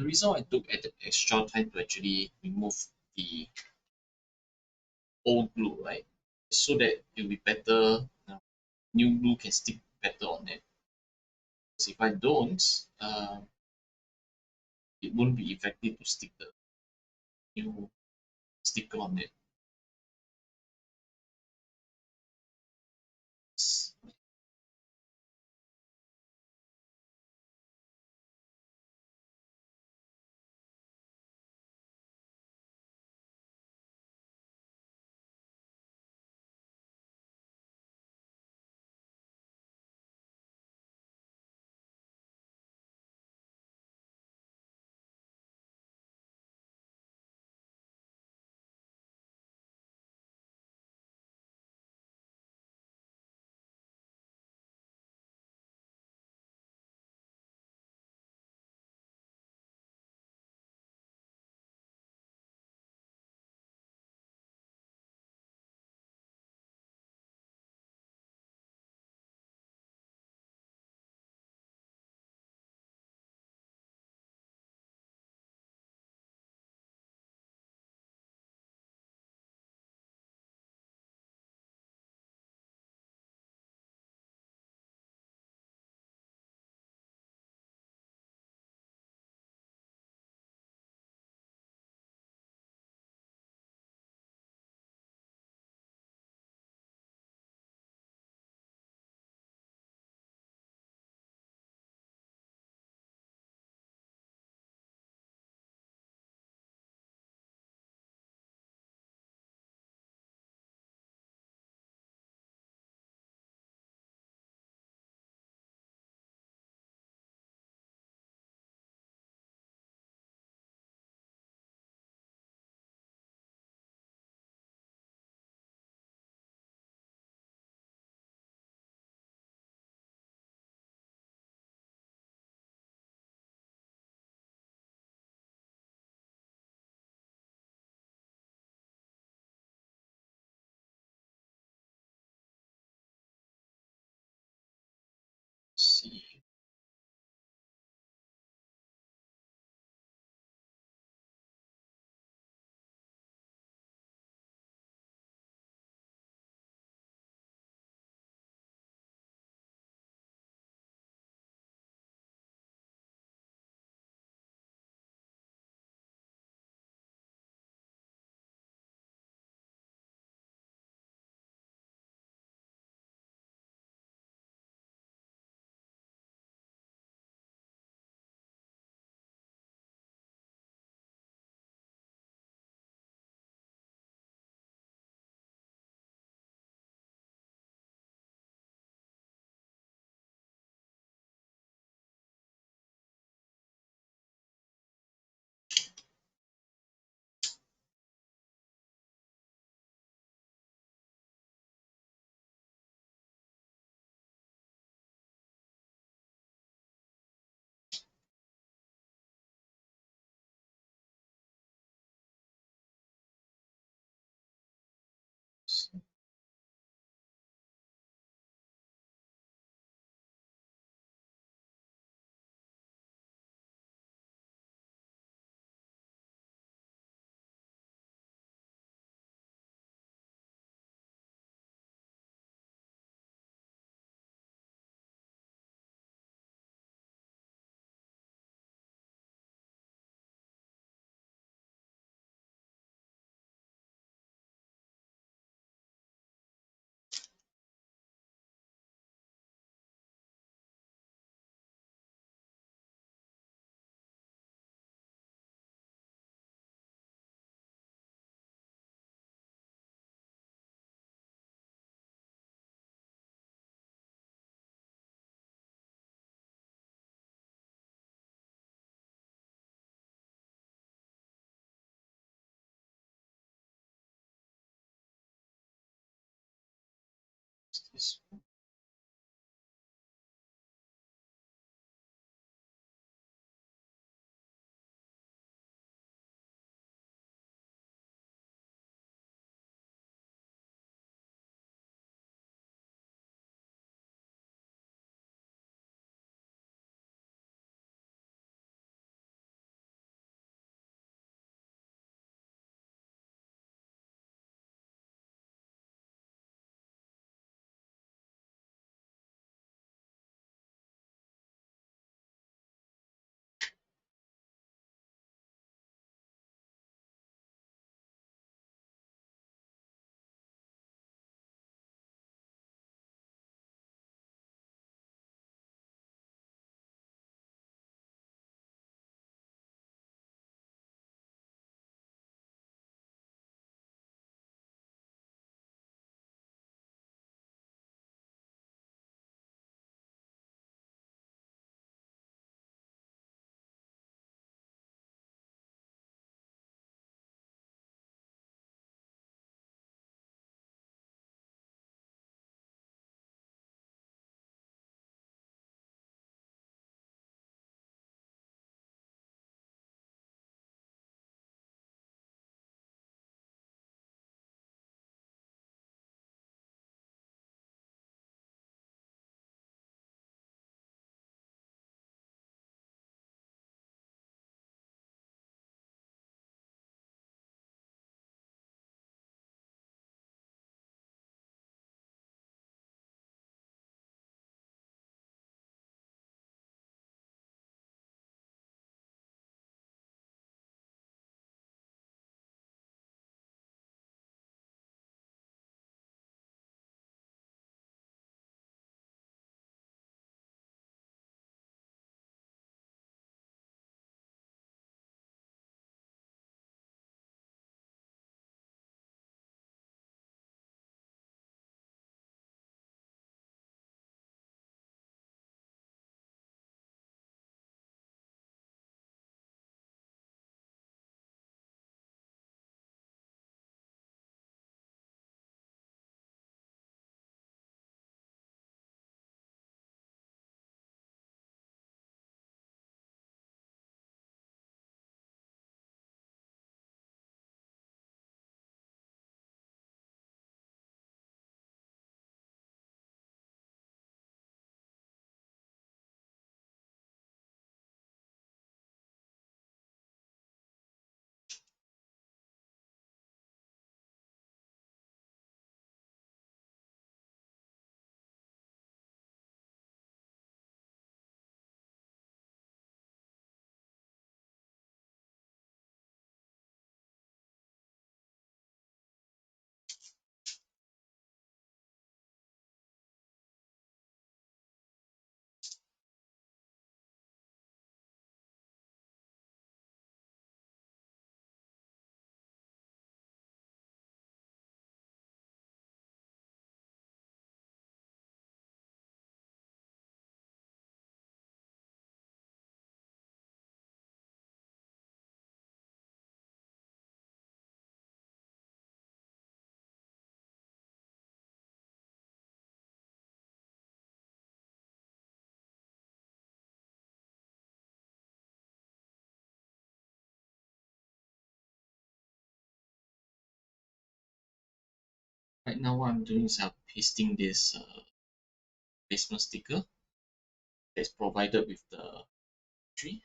the reason why I took extra time to actually remove the old glue, right, is so that it'll be better. New glue can stick better on it. Because if I don't, it won't be effective to stick the new sticker on it. See. This Right now, what I'm doing is I'm pasting this placement sticker that's provided with the tree.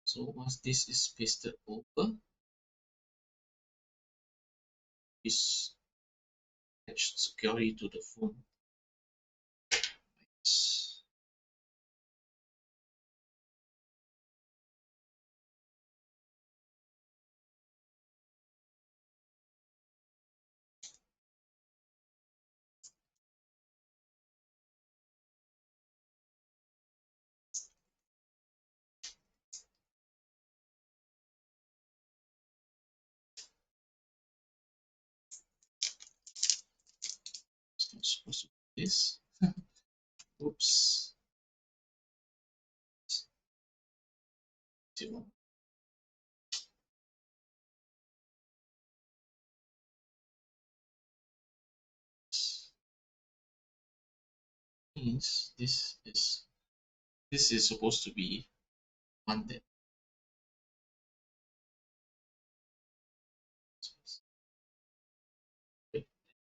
So once this is pasted over, it's attached securely to the phone. It's not supposed to be this. Oops. Zero. Means this is supposed to be one that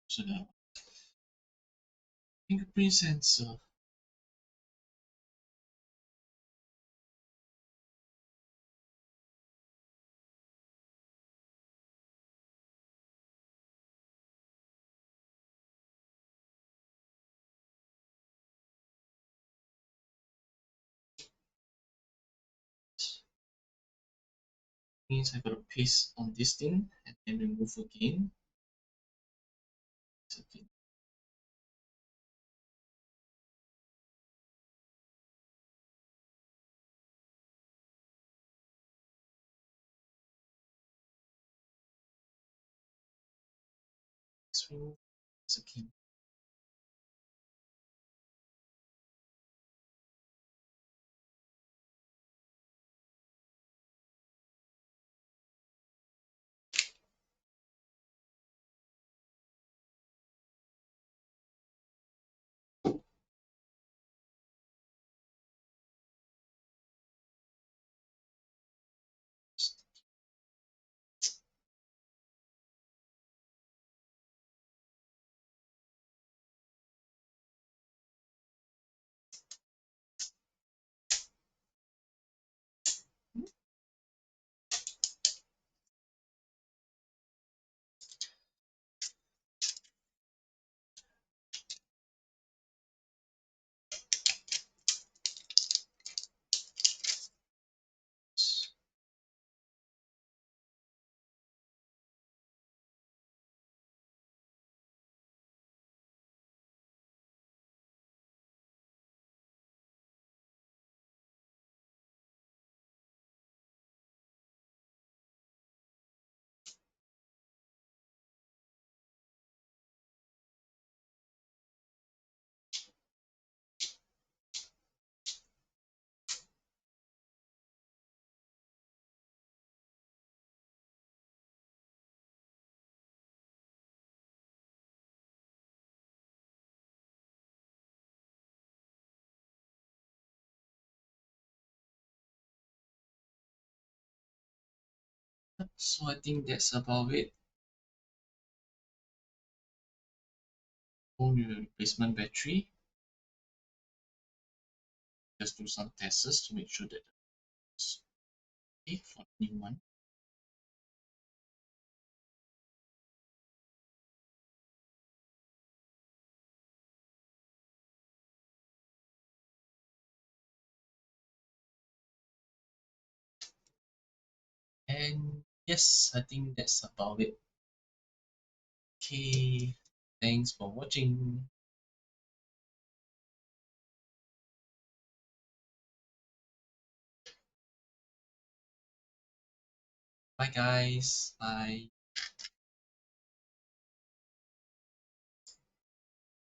so the fingerprint sensor means I gotta paste on this thing and then remove again. Again. Let's remove this again. So I think that's about it. Phone with a replacement battery. Just do some tests to make sure that it's okay for the new one. And yes, I think that's about it. Okay, thanks for watching. Bye guys. Bye.